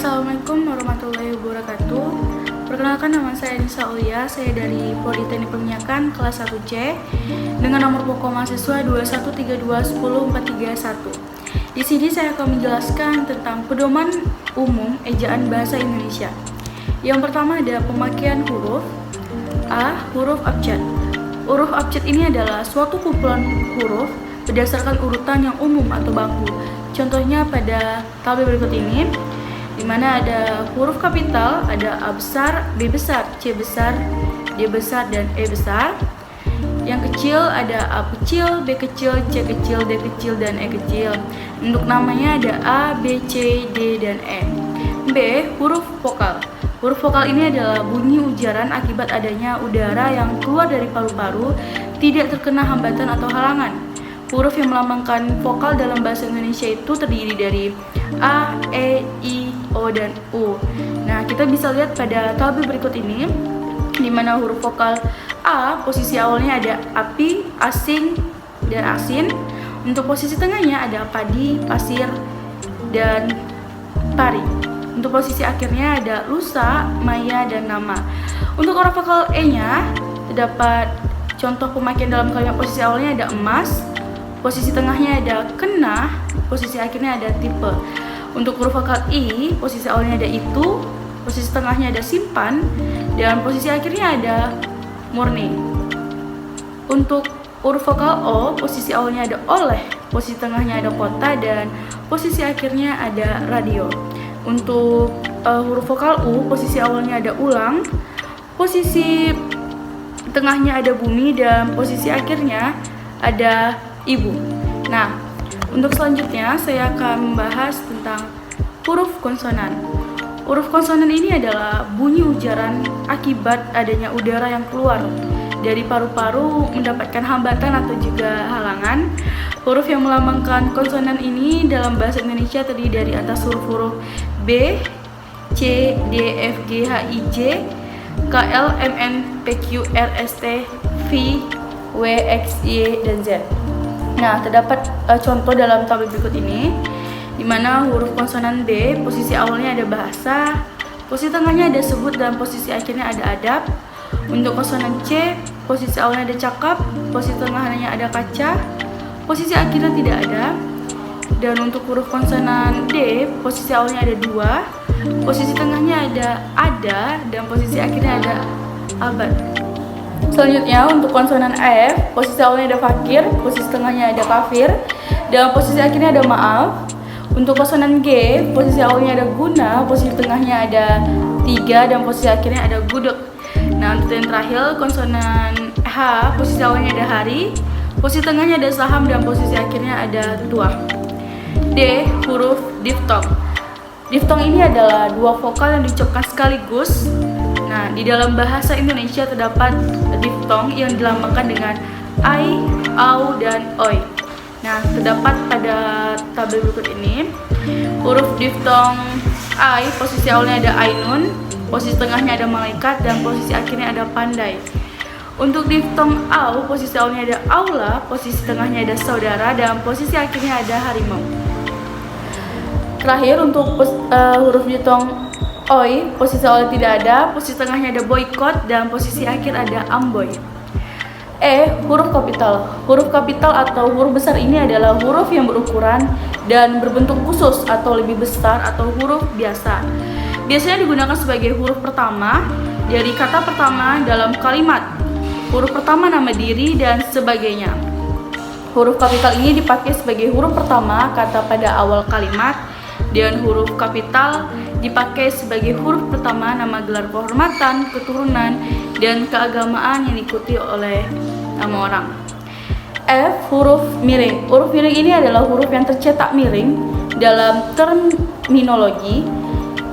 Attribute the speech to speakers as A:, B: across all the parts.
A: Assalamualaikum warahmatullahi wabarakatuh. Perkenalkan, nama saya Nisa Aulia. Saya dari Prodi Teknik Perminyakan kelas 1C dengan nomor pokok mahasiswa 21321041. Di sini saya akan menjelaskan tentang pedoman umum ejaan bahasa Indonesia. Yang pertama ada pemakaian huruf. A. Huruf abjad. Huruf abjad ini adalah suatu kumpulan huruf berdasarkan urutan yang umum atau baku. Contohnya pada tabel berikut ini, di mana ada huruf kapital, ada A besar, B besar, C besar, D besar, dan E besar. Yang kecil ada A kecil, B kecil, C kecil, D kecil, dan E kecil. Untuk namanya ada A, B, C, D, dan E. B. Huruf vokal. Huruf vokal ini adalah bunyi ujaran akibat adanya udara yang keluar dari paru-paru, tidak terkena hambatan atau halangan. Huruf yang melambangkan vokal dalam bahasa Indonesia itu terdiri dari A, E, I, O, dan U. Nah, kita bisa lihat pada tabel berikut ini, di mana huruf vokal A, posisi awalnya ada api, asing, dan asin. Untuk posisi tengahnya ada padi, pasir, dan pari. Untuk posisi akhirnya ada lusa, maya, dan nama. Untuk huruf vokal E-nya, terdapat contoh pemakaian dalam kalimat. Posisi awalnya ada emas, posisi tengahnya ada kena, posisi akhirnya ada tipe. Untuk huruf vokal I, posisi awalnya ada itu, posisi tengahnya ada simpan, dan posisi akhirnya ada murni. Untuk huruf vokal O, posisi awalnya ada oleh, posisi tengahnya ada kota, dan posisi akhirnya ada radio. Untuk huruf vokal U, posisi awalnya ada ulang, posisi tengahnya ada bumi, dan posisi akhirnya ada ibu. Nah, untuk selanjutnya saya akan membahas tentang huruf konsonan. Huruf konsonan ini adalah bunyi ujaran akibat adanya udara yang keluar dari paru-paru mendapatkan hambatan atau juga halangan. Huruf yang melambangkan konsonan ini dalam bahasa Indonesia terdiri dari atas huruf-huruf B, C, D, F, G, H, I, J, K, L, M, N, P, Q, R, S, T, V, W, X, Y, dan Z. Nah, terdapat contoh dalam tabel berikut ini, di mana huruf konsonan B, posisi awalnya ada bahasa, posisi tengahnya ada sebut, dan posisi akhirnya ada adab. Untuk konsonan C, posisi awalnya ada cakap, posisi tengahnya ada kaca, posisi akhirnya tidak ada. Dan untuk huruf konsonan D, posisi awalnya ada dua, posisi tengahnya ada, dan posisi akhirnya ada abad. Selanjutnya untuk konsonan F, posisi awalnya ada fakir, posisi tengahnya ada kafir, dan posisi akhirnya ada maaf. Untuk konsonan G, posisi awalnya ada guna, posisi tengahnya ada tiga, dan posisi akhirnya ada gudeg. Nah, untuk yang terakhir konsonan H, posisi awalnya ada hari, posisi tengahnya ada saham, dan posisi akhirnya ada tuah. D. Huruf diftong. Diftong ini adalah dua vokal yang diucapkan sekaligus. Nah, di dalam bahasa Indonesia terdapat diftong yang dilambangkan dengan ai, au, dan oi. Nah, terdapat pada tabel berikut ini. Huruf diftong ai, posisi awalnya ada ainun, posisi tengahnya ada malaikat, dan posisi akhirnya ada pandai. Untuk diftong au, posisi awalnya ada aula, posisi tengahnya ada saudara, dan posisi akhirnya ada harimau. Terakhir untuk huruf diftong oi, posisi awal tidak ada, posisi tengahnya ada boykot, dan posisi akhir ada amboy. E. Huruf kapital. Huruf kapital atau huruf besar ini adalah huruf yang berukuran dan berbentuk khusus atau lebih besar atau huruf biasa. Biasanya digunakan sebagai huruf pertama dari kata pertama dalam kalimat. Huruf pertama nama diri dan sebagainya. Huruf kapital ini dipakai sebagai huruf pertama kata pada awal kalimat, dan huruf kapital dipakai sebagai huruf pertama nama gelar kehormatan, keturunan, dan keagamaan yang diikuti oleh nama orang. F. Huruf miring. Huruf miring ini adalah huruf yang tercetak miring. Dalam terminologi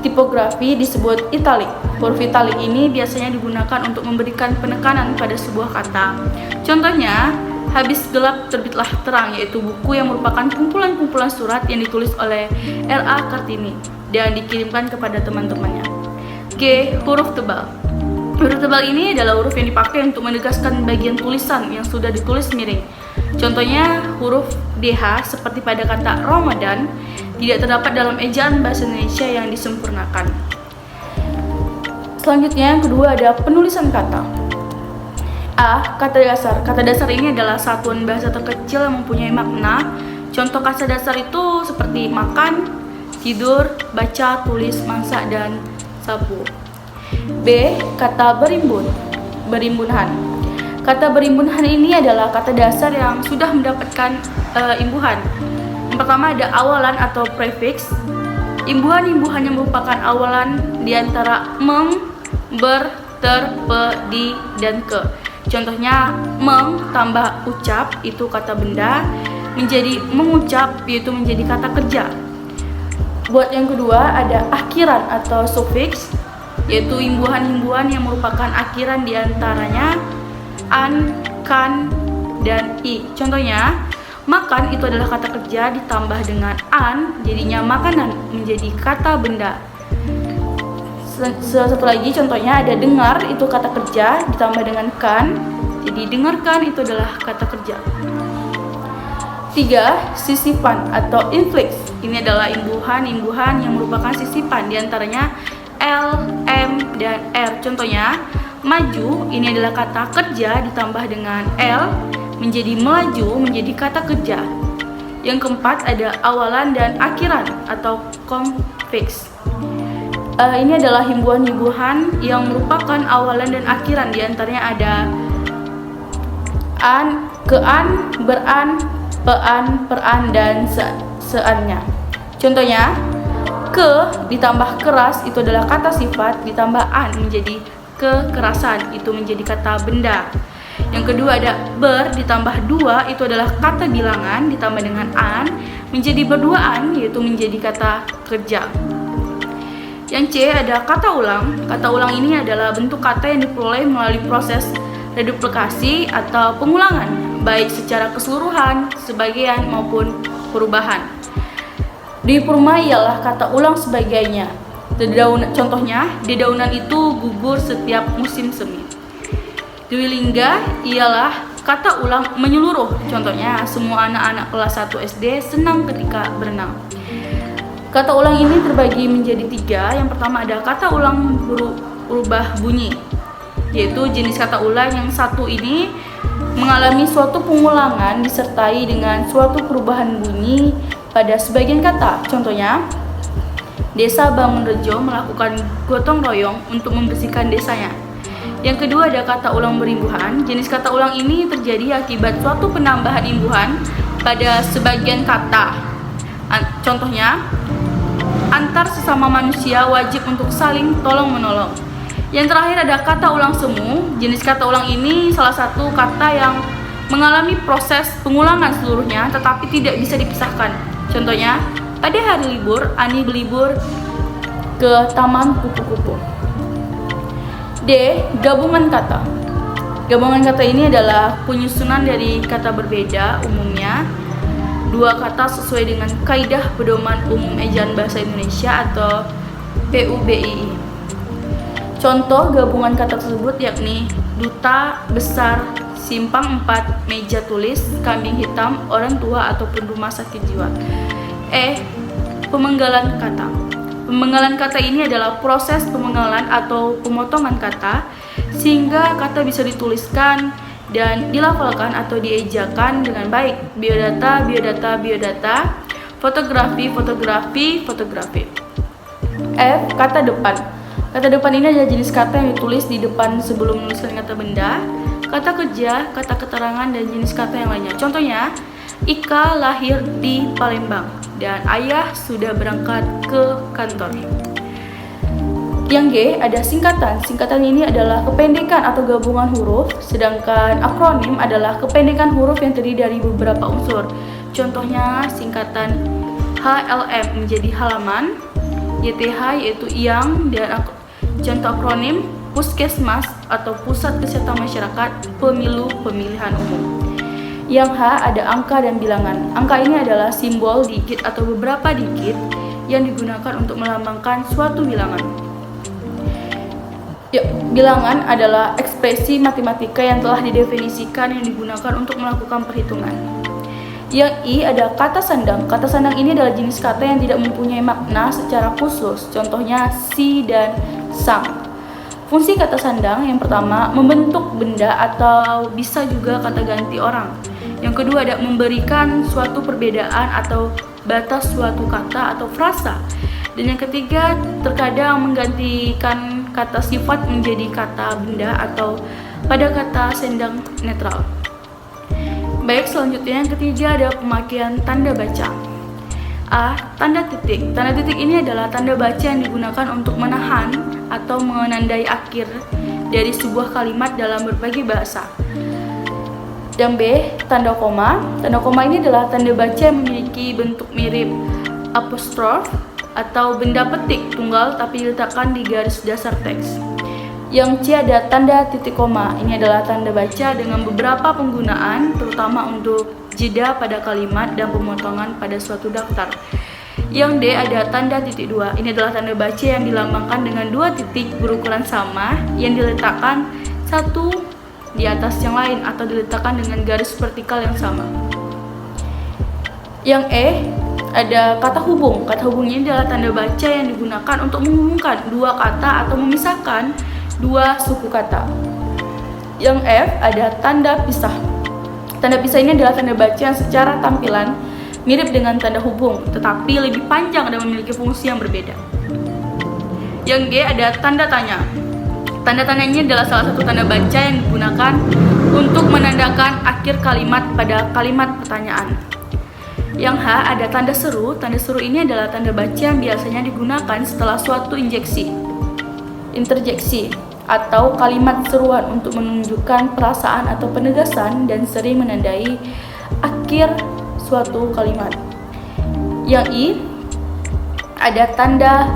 A: tipografi disebut italik. Huruf italik ini biasanya digunakan untuk memberikan penekanan pada sebuah kata. Contohnya, habis gelap terbitlah terang, yaitu buku yang merupakan kumpulan-kumpulan surat yang ditulis oleh R.A. Kartini dan dikirimkan kepada teman-temannya. G. Huruf tebal. Huruf tebal ini adalah huruf yang dipakai untuk menegaskan bagian tulisan yang sudah ditulis miring. Contohnya huruf DH seperti pada kata Ramadan tidak terdapat dalam ejaan bahasa Indonesia yang disempurnakan. Selanjutnya yang kedua ada penulisan kata. A. Kata dasar. Kata dasar ini adalah satuan bahasa terkecil yang mempunyai makna. Contoh kata dasar itu seperti makan, tidur, baca, tulis, masak, dan sapu. B. Kata berimbun. Berimbunhan. Kata berimbunhan ini adalah kata dasar yang sudah mendapatkan imbuhan. Yang pertama ada awalan atau prefix. Imbuhan-imbuhan yang merupakan awalan diantara meng, ber, ter, pe, di, dan ke. Contohnya meng tambah ucap itu kata benda, menjadi mengucap yaitu menjadi kata kerja. Buat yang kedua ada akhiran atau sufiks, yaitu imbuhan-imbuhan yang merupakan akhiran diantaranya an, kan, dan i. Contohnya makan itu adalah kata kerja ditambah dengan an, jadinya makanan, menjadi kata benda. Satu lagi contohnya ada dengar itu kata kerja ditambah dengan kan, jadi dengarkan itu adalah kata kerja. 3. Sisipan atau inflix. Ini adalah imbuhan-imbuhan yang merupakan sisipan diantaranya L, M, dan R. Contohnya maju ini adalah kata kerja ditambah dengan L menjadi melaju, menjadi kata kerja. Yang keempat ada awalan dan akhiran atau konfiks. Ini adalah imbuhan-imbuhan yang merupakan awalan dan akhiran. Di antaranya ada an, kean, beran, pean, peran, dan seannya. Contohnya ke ditambah keras itu adalah kata sifat ditambah an menjadi kekerasan, itu menjadi kata benda. Yang kedua ada ber ditambah dua itu adalah kata bilangan ditambah dengan an menjadi berduaan, yaitu menjadi kata kerja. Yang C ada kata ulang. Kata ulang ini adalah bentuk kata yang diperoleh melalui proses reduplikasi atau pengulangan, baik secara keseluruhan, sebagian, maupun perubahan. Di Purma ialah kata ulang sebagainya. Contohnya, dedaunan itu gugur setiap musim semi. Dwi Lingga ialah kata ulang menyeluruh. Contohnya, semua anak-anak kelas 1 SD senang ketika berenang. Kata ulang ini terbagi menjadi 3. Yang pertama ada kata ulang berubah bunyi, yaitu jenis kata ulang yang satu ini mengalami suatu pengulangan disertai dengan suatu perubahan bunyi pada sebagian kata. Contohnya, Desa Bangunrejo melakukan gotong royong untuk membersihkan desanya. Yang kedua ada kata ulang berimbuhan. Jenis kata ulang ini terjadi akibat suatu penambahan imbuhan pada sebagian kata. Contohnya, antar sesama manusia wajib untuk saling tolong-menolong. Yang terakhir ada kata ulang semu. Jenis kata ulang ini salah satu kata yang mengalami proses pengulangan seluruhnya tetapi tidak bisa dipisahkan. Contohnya, pada hari libur, Ani berlibur ke taman kupu-kupu. D. Gabungan kata. Gabungan kata ini adalah penyusunan dari kata berbeda umumnya dua kata sesuai dengan kaidah pedoman umum ejaan bahasa Indonesia atau PUBII. Contoh gabungan kata tersebut yakni duta, besar, simpang 4, meja tulis, kambing hitam, orang tua ataupun rumah sakit jiwa. E. Pemenggalan kata. Pemenggalan kata ini adalah proses pemenggalan atau pemotongan kata sehingga kata bisa dituliskan dan dilafalkan atau diejakan dengan baik. Biodata, biodata, biodata. Fotografi, fotografi, fotografi. F. Kata depan. Kata depan ini adalah jenis kata yang ditulis di depan sebelum menuliskan kata benda, kata kerja, kata keterangan, dan jenis kata yang lainnya. Contohnya, Ika lahir di Palembang dan ayah sudah berangkat ke kantor. Yang G ada singkatan. Singkatan ini adalah kependekan atau gabungan huruf, sedangkan akronim adalah kependekan huruf yang terdiri dari beberapa unsur. Contohnya singkatan HLM menjadi halaman, YTH yaitu yang, dan contoh akronim Puskesmas atau Pusat Kesehatan Masyarakat Pemilu Pemilihan Umum. Yang H ada angka dan bilangan. Angka ini adalah simbol digit atau beberapa digit yang digunakan untuk melambangkan suatu bilangan. Ya, bilangan adalah ekspresi matematika yang telah didefinisikan yang digunakan untuk melakukan perhitungan. Yang I ada kata sandang. Kata sandang ini adalah jenis kata yang tidak mempunyai makna secara khusus. Contohnya si dan sang. Fungsi kata sandang yang pertama membentuk benda atau bisa juga kata ganti orang. Yang kedua ada memberikan suatu perbedaan atau batas suatu kata atau frasa. Dan yang ketiga terkadang menggantikan kata sifat menjadi kata benda atau pada kata sandang netral. Baik, selanjutnya yang ketiga ada pemakaian tanda baca. A. Tanda titik. Tanda titik ini adalah tanda baca yang digunakan untuk menahan atau menandai akhir dari sebuah kalimat dalam berbagai bahasa. Dan B. Tanda koma. Tanda koma ini adalah tanda baca yang memiliki bentuk mirip apostrof atau benda petik tunggal tapi diletakkan di garis dasar teks. Yang C ada tanda titik koma. Ini adalah tanda baca dengan beberapa penggunaan, terutama untuk jeda pada kalimat dan pemotongan pada suatu daftar. Yang D ada tanda titik dua. Ini adalah tanda baca yang dilambangkan dengan dua titik berukuran sama yang diletakkan satu di atas yang lain atau diletakkan dengan garis vertikal yang sama. Yang E ada kata hubung. Kata hubung ini adalah tanda baca yang digunakan untuk menghubungkan dua kata atau memisahkan dua suku kata. Yang F ada tanda pisah. Tanda pisah ini adalah tanda baca yang secara tampilan mirip dengan tanda hubung, tetapi lebih panjang dan memiliki fungsi yang berbeda. Yang G ada tanda tanya. Tanda tanya ini adalah salah satu tanda baca yang digunakan untuk menandakan akhir kalimat pada kalimat pertanyaan. Yang H ada tanda seru. Tanda seru ini adalah tanda baca yang biasanya digunakan setelah suatu interjeksi atau kalimat seruan untuk menunjukkan perasaan atau penegasan dan sering menandai akhir suatu kalimat. Yang I ada tanda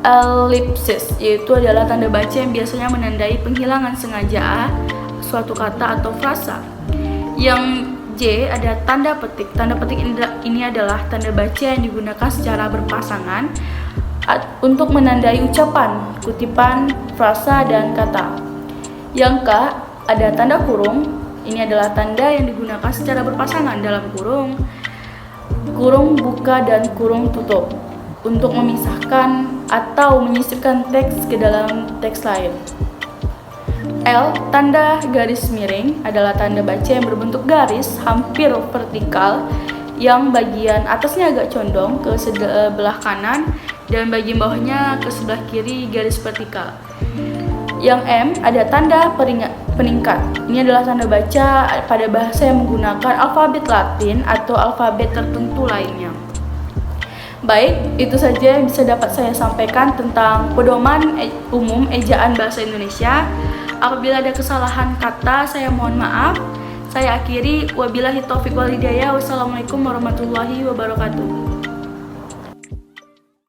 A: elipsis, yaitu adalah tanda baca yang biasanya menandai penghilangan sengaja suatu kata atau frasa. Yang J ada tanda petik. Tanda petik ini adalah tanda baca yang digunakan secara berpasangan untuk menandai ucapan, kutipan, frasa, dan kata. Yang K ada tanda kurung. Ini adalah tanda yang digunakan secara berpasangan dalam kurung buka dan kurung tutup untuk memisahkan atau menyisipkan teks ke dalam teks lain. L tanda garis miring adalah tanda baca yang berbentuk garis hampir vertikal yang bagian atasnya agak condong ke sebelah kanan dan bagian bawahnya ke sebelah kiri garis vertikal. Yang M ada tanda peningkat. Ini adalah tanda baca pada bahasa yang menggunakan alfabet Latin atau alfabet tertentu lainnya. Baik, itu saja yang bisa dapat saya sampaikan tentang pedoman umum ejaan bahasa Indonesia. Apabila ada kesalahan kata, saya mohon maaf. Saya akhiri, wabillahi taufiq wal hidayah. Wassalamualaikum warahmatullahi wabarakatuh.